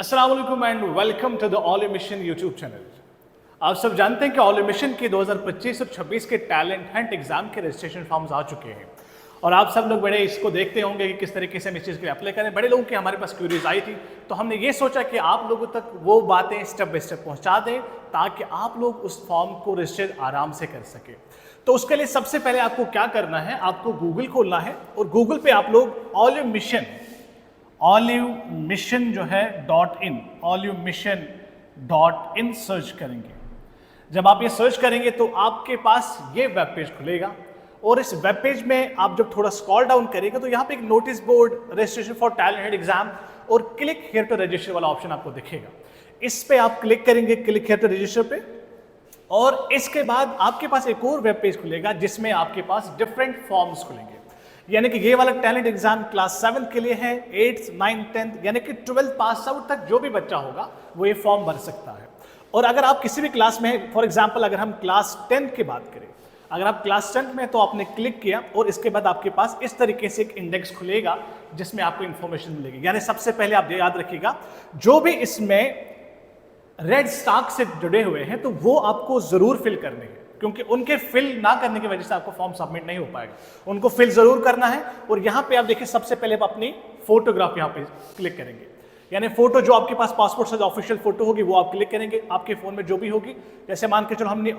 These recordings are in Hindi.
अस्सलाम वालेकुम and welcome to the all mission YouTube channel. आप सब जानते हैं कि ऑल मिशन के 2025 और 26 के टैलेंट हंट एग्जाम के रजिस्ट्रेशन फॉर्म्स आ चुके हैं और आप सब लोग बड़े इसको देखते होंगे कि किस तरीके से हम इस चीज़ के लिए अप्लाई करें। बड़े लोगों की हमारे पास क्यूरीज आई थी, तो हमने ये सोचा कि आप लोगों तक वो बातें स्टेप बाय स्टेप पहुंचा दें ताकि आप लोग उस फॉर्म को रजिस्टर आराम से कर सकें। तो उसके लिए सबसे पहले आपको क्या करना है, आपको गूगल खोलना है और गूगल पे आप लोग ऑलिव मिशन जो है .in सर्च करेंगे। जब आप ये सर्च करेंगे तो आपके पास ये वेब पेज खुलेगा और इस वेब पेज में आप जब थोड़ा स्क्रॉल डाउन करेंगे तो यहाँ पे एक notice board registration for talent exam और क्लिक हियर टू रजिस्टर वाला ऑप्शन आपको दिखेगा। इस पे आप क्लिक करेंगे, क्लिक हियर टू रजिस्टर पे, और इसके बाद आपके पास एक और वेब पेज खुलेगा जिसमें आपके पास डिफरेंट फॉर्म्स खुलेंगे। यानी कि ये वाला टैलेंट एग्जाम क्लास 7 के लिए है, 8th 9th 10th यानी कि 12th पास आउट तक जो भी बच्चा होगा वो ये फॉर्म भर सकता है। और अगर आप किसी भी क्लास में हैं, फॉर एग्जांपल अगर हम क्लास 10 की बात करें, अगर आप क्लास 10 में तो आपने क्लिक किया और इसके बाद आपके पास इस तरीके से एक इंडेक्स खुलेगा जिसमें आपको इंफॉर्मेशन मिलेगी। यानी सबसे पहले आप याद रखिएगा जो भी इसमें रेड स्टार्क से जुड़े हुए हैं तो वो आपको जरूर फिल करने हैं, क्योंकि उनके फिल ना करने की वजह से आपको फॉर्म सबमिट नहीं हो पाएगा। उनको फिल जरूर करना है। और यहाँ पे आप देखिए सबसे पहले आप अपनी फोटोग्राफ यहाँ पे क्लिक करेंगे, यानी फोटो जो आपके पास पासपोर्ट साइज ऑफिशियल फोटो होगी वो आप क्लिक करेंगे, आपके फोन में जो भी होगी। जैसे मान के चलो हमने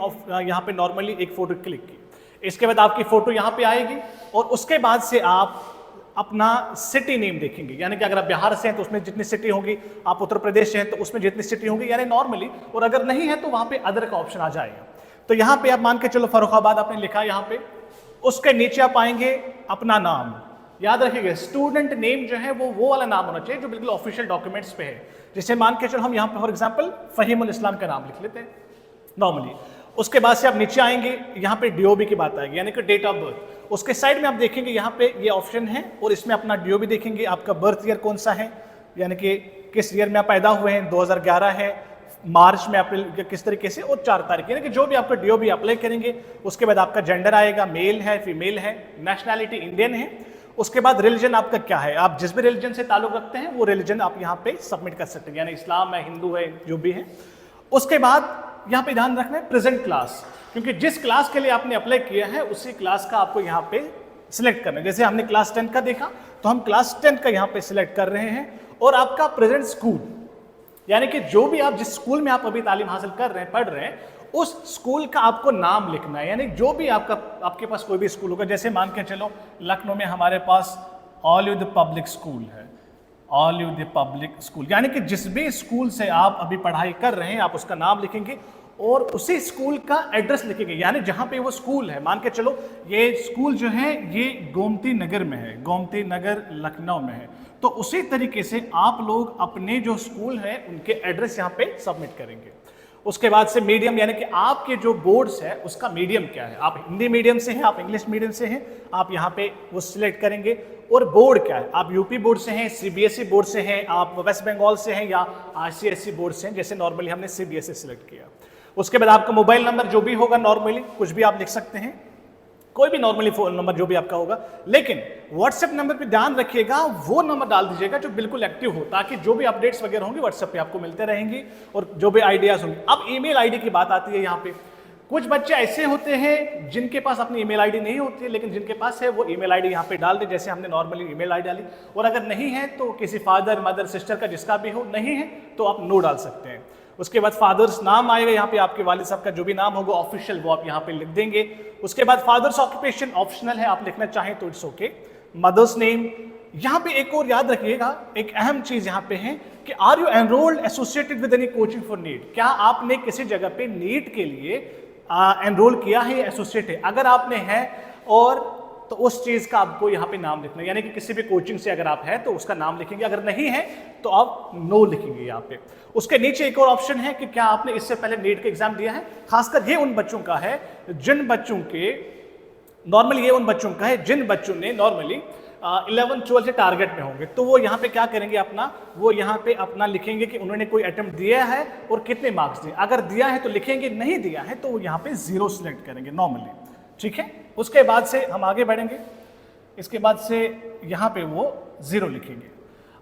यहाँ पे नॉर्मली एक फोटो क्लिक की, इसके बाद आपकी फोटो यहाँ पे आएगी और उसके बाद से आप अपना सिटी नेम देखेंगे। यानी कि अगर आप बिहार से हैं तो उसमें जितनी सिटी होगी, आप उत्तर प्रदेश से हैं तो उसमें जितनी सिटी होगी, यानी नॉर्मली, और अगर नहीं है तो वहाँ पे अदर का ऑप्शन आ जाएगा। तो यहाँ पे आप मान के चलो फर्रुखाबाद आपने लिखा यहाँ पे, उसके नीचे आप आएंगे अपना नाम, याद रखिएगा स्टूडेंट नेम जो है वो वाला नाम होना चाहिए जो बिल्कुल ऑफिशियल डॉक्यूमेंट्स पे है। जैसे मान के चलो हम यहाँ पे फॉर एग्जांपल फहीमुल इस्लाम का नाम लिख लेते हैं नॉर्मली। उसके बाद से आप नीचे आएंगे, यहाँ पे डीओबी की बात आएगी, यानी कि डेट ऑफ बर्थ। उसके साइड में आप देखेंगे यहाँ पे ये ऑप्शन है और इसमें अपना डीओबी देखेंगे, आपका बर्थ ईयर कौन सा है, यानी कि किस ईयर में आप पैदा हुए हैं, 2011 है, मार्च में, अप्रैल, किस तरीके से, और 4 तारीख, यानी कि जो भी आपका डीओबी अप्लाई करेंगे। उसके बाद आपका जेंडर आएगा, मेल है, फीमेल है, नेशनैलिटी इंडियन है। उसके बाद रिलीजन आपका क्या है, आप जिस भी रिलीजन से ताल्लुक रखते हैं वो रिलीजन आप यहाँ पे सबमिट कर सकते हैं, यानी इस्लाम है, हिंदू है, जो भी है। उसके बाद यहाँ पे ध्यान रखना है प्रेजेंट क्लास, क्योंकि जिस क्लास के लिए आपने अप्लाई किया है उसी क्लास का आपको यहाँ पे सिलेक्ट करना है। जैसे हमने क्लास 10 का देखा तो हम क्लास 10 का यहाँ पे सिलेक्ट कर रहे हैं। और आपका प्रेजेंट स्कूल, यानी कि जो भी आप जिस स्कूल में आप अभी तालीम हासिल कर रहे हैं, पढ़ रहे हैं, उस स्कूल का आपको नाम लिखना है। यानी जो भी आपके पास कोई भी स्कूल होगा, जैसे मान के चलो लखनऊ में हमारे पास ऑलिव पब्लिक स्कूल है, ऑलिव पब्लिक स्कूल, यानी कि जिस भी स्कूल से आप अभी पढ़ाई कर रहे हैं आप उसका नाम लिखेंगे और उसी स्कूल का एड्रेस लिखेंगे, यानी जहां पे वो स्कूल है। मान के चलो ये स्कूल जो है ये गोमती नगर में है, गोमती नगर लखनऊ में है, तो उसी तरीके से आप लोग अपने जो स्कूल है उनके एड्रेस यहाँ पे सबमिट करेंगे। उसके बाद से मीडियम, यानी कि आपके जो बोर्ड्स है उसका मीडियम क्या है, आप हिंदी मीडियम से हैं, आप इंग्लिश मीडियम से हैं, आप यहाँ पे वो सिलेक्ट करेंगे। और बोर्ड क्या है, आप यूपी बोर्ड से हैं, सीबीएसई बोर्ड से हैं, आप वेस्ट बंगाल से हैं या आईसीएसई बोर्ड से हैं, जैसे नॉर्मली हमने सीबीएसई सिलेक्ट किया। उसके बाद आपका मोबाइल नंबर जो भी होगा, नॉर्मली कुछ भी आप लिख सकते हैं, कोई भी नॉर्मली फोन नंबर जो भी आपका होगा, लेकिन व्हाट्सएप नंबर पे ध्यान रखिएगा वो नंबर डाल दीजिएगा जो बिल्कुल एक्टिव हो, ताकि जो भी अपडेट्स वगैरह होंगे व्हाट्सएप पे आपको मिलते रहेंगी और जो भी आइडियाज होंगे। अब ईमेल आईडी की बात आती है यहाँ पे। कुछ बच्चे ऐसे होते हैं जिनके पास अपनी ईमेल आईडी नहीं होती है, लेकिन जिनके पास है वो ईमेल आईडी यहाँ पे डाल दे, जैसे हमने नॉर्मली ईमेल आईडी डाली। और अगर नहीं है तो किसी फादर मदर सिस्टर का जिसका भी हो, नहीं है तो आप नो डाल सकते हैं। उसके बाद फादर्स नाम आएगा, यहाँ पे आपके वालिद साहब का जो भी नाम होगा ऑफिशियल वो आप यहाँ पे लिख देंगे। उसके बाद फादर्स ऑक्यूपेशन ऑप्शनल है, आप लिखना चाहें तो इट्स ओके। मदर्स नेम, यहाँ पे एक और याद रखिएगा, एक अहम चीज यहाँ पे है कि are you enrolled associated with any coaching for NEET, क्या आपने किसी जगह पे नीट के लिए एनरोल किया है, एसोसिएट है। अगर आपने है और तो उस चीज का आपको यहाँ पे नाम लिखना है, यानी कि किसी भी कोचिंग से अगर आप हैं तो उसका नाम लिखेंगे, अगर नहीं है तो आप नो लिखेंगे यहाँ पे। उसके नीचे एक और ऑप्शन है कि क्या आपने इससे पहले नीट का एग्जाम दिया है। खासकर ये उन बच्चों का है जिन बच्चों के नॉर्मली, ये उन बच्चों का है जिन बच्चों ने नॉर्मली 11 12 से टारगेट में होंगे, तो वो यहाँ पे क्या करेंगे, अपना वो यहाँ पे अपना लिखेंगे कि उन्होंने कोई अटेम्प्ट दिया है और कितने मार्क्स दिए। अगर दिया है तो लिखेंगे, नहीं दिया है तो वो यहाँ पे 0 सिलेक्ट करेंगे नॉर्मली, ठीक है। उसके बाद से हम आगे बढ़ेंगे, इसके बाद से यहाँ पे वो 0 लिखेंगे।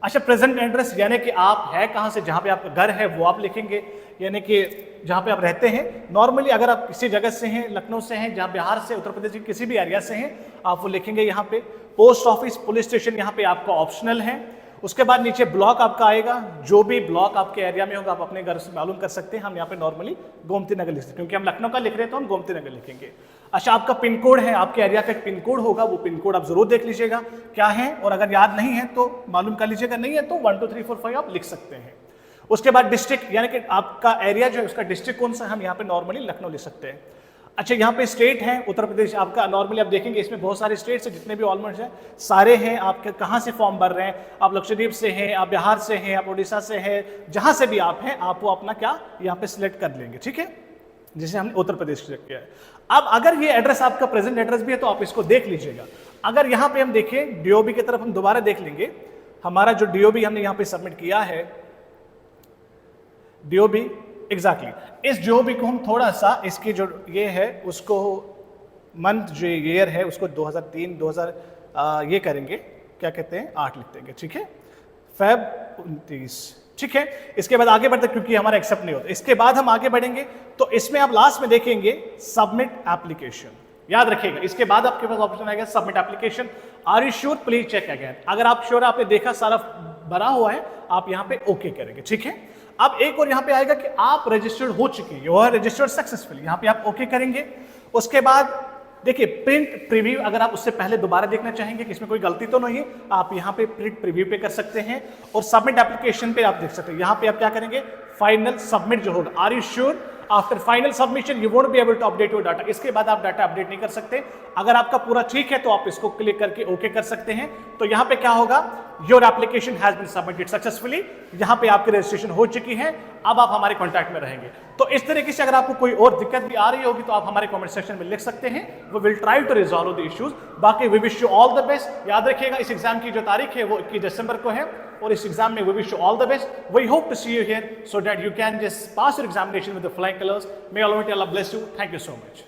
अच्छा, प्रेजेंट एड्रेस यानी कि आप है कहाँ से, जहाँ पे आपका घर है वो आप लिखेंगे, यानी कि जहाँ पे आप रहते हैं। नॉर्मली अगर आप किसी जगह से हैं, लखनऊ से हैं, जहाँ बिहार से, उत्तर प्रदेश के किसी भी एरिया से हैं, आप वो लिखेंगे यहाँ पे। पोस्ट ऑफिस, पुलिस स्टेशन यहाँ पे आपका ऑप्शनल है। उसके बाद नीचे ब्लॉक आपका आएगा, जो भी ब्लॉक आपके एरिया में होगा आप अपने घर से मालूम कर सकते हैं। हम यहाँ पे नॉर्मली गोमती नगर लिखते हैं, क्योंकि हम लखनऊ का लिख रहे हैं तो हम गोमती नगर लिखेंगे। अच्छा, आपका पिन कोड है, आपके एरिया का एक पिन कोड होगा, वो पिन कोड आप जरूर देख लीजिएगा क्या है, और अगर याद नहीं है तो मालूम कर लीजिएगा, नहीं है तो 1 2 3 4 5 आप लिख सकते हैं। उसके बाद डिस्ट्रिक्ट, यानी कि आपका एरिया जो है उसका डिस्ट्रिक्ट कौन सा, हम यहाँ पे नॉर्मली लखनऊ लिख सकते हैं। अच्छा, यहाँ पे स्टेट है उत्तर प्रदेश आपका, नॉर्मली आप देखेंगे इसमें बहुत सारे स्टेट्स हैं, जितने भी ऑलमोस्ट हैं सारे हैं। आपके कहाँ से फॉर्म भर रहे हैं, आप लक्षद्वीप से हैं, आप बिहार से हैं, आप उड़ीसा से हैं, जहाँ से भी आप हैं आप वो अपना क्या यहाँ पे सिलेक्ट कर लेंगे, ठीक है, जिसे हमने उत्तर प्रदेश सिलेक्ट किया है। अब अगर ये एड्रेस आपका प्रेजेंट एड्रेस भी है तो आप इसको देख लीजिएगा। अगर यहाँ पे हम देखें डीओबी की तरफ, हम दोबारा देख लेंगे हमारा जो डीओबी हमने यहाँ पे सबमिट किया है, डीओबी एग्जैक्टली, इस डीओबी को हम थोड़ा सा इसकी जो ये है उसको मंथ जो ईयर है उसको 2003 2000 ये करेंगे, क्या कहते हैं 8 लिख देंगे, ठीक है, फेब 29, ठीक है। इसके बाद आगे बढ़ते, क्योंकि हमारा एक्सेप्ट नहीं होता। इसके बाद हम आगे बढ़ेंगे तो इसमें आप लास्ट में देखेंगे सबमिट एप्लीकेशन, याद रखिएगा। इसके बाद आपके पास ऑप्शन आएगा submit application, are you sure please check again. अगर आप श्योर आपने देखा सारा भरा हुआ है, आप यहाँ पे ओके करेंगे, ठीक है। अब एक और यहाँ पे आएगा कि आप रजिस्टर्ड हो चुके हैं, यू आर रजिस्टर्ड सक्सेसफुली, यहाँ पे आप ओके करेंगे। उसके बाद देखिए प्रिंट प्रीव्यू, अगर आप उससे पहले दोबारा देखना चाहेंगे कि इसमें कोई गलती तो नहीं, आप यहाँ पे प्रिंट प्रीव्यू पे कर सकते हैं, और सबमिट एप्लीकेशन पे आप देख सकते हैं। यहाँ पे आप क्या करेंगे, फाइनल सबमिट जो होगा, are you sure after final submission you won't be able to update your data. इसके बाद आप डाटा अपडेट नहीं कर सकते। अगर आपका पूरा ठीक है तो आप इसको क्लिक करके ओके कर सकते हैं। तो यहाँ पे क्या होगा, your application has been submitted successfully, यहाँ पे आपकी रजिस्ट्रेशन हो चुकी है, अब आप हमारे कॉन्टैक्ट में रहेंगे। तो इस तरीके से अगर आपको कोई और दिक्कत भी आ रही होगी तो आप हमारे कमेंट सेक्शन में लिख सकते हैं, we will try to resolve the issues. बाकी we wish you all the best. याद रखिएगा इस एग्जाम की जो तारीख है वो 21 दिसंबर को है, और इस एग्जाम में we wish you all the best. We hope to see you here so that you can just pass your examination with the flying colours. May almighty Allah bless you. Thank you so much.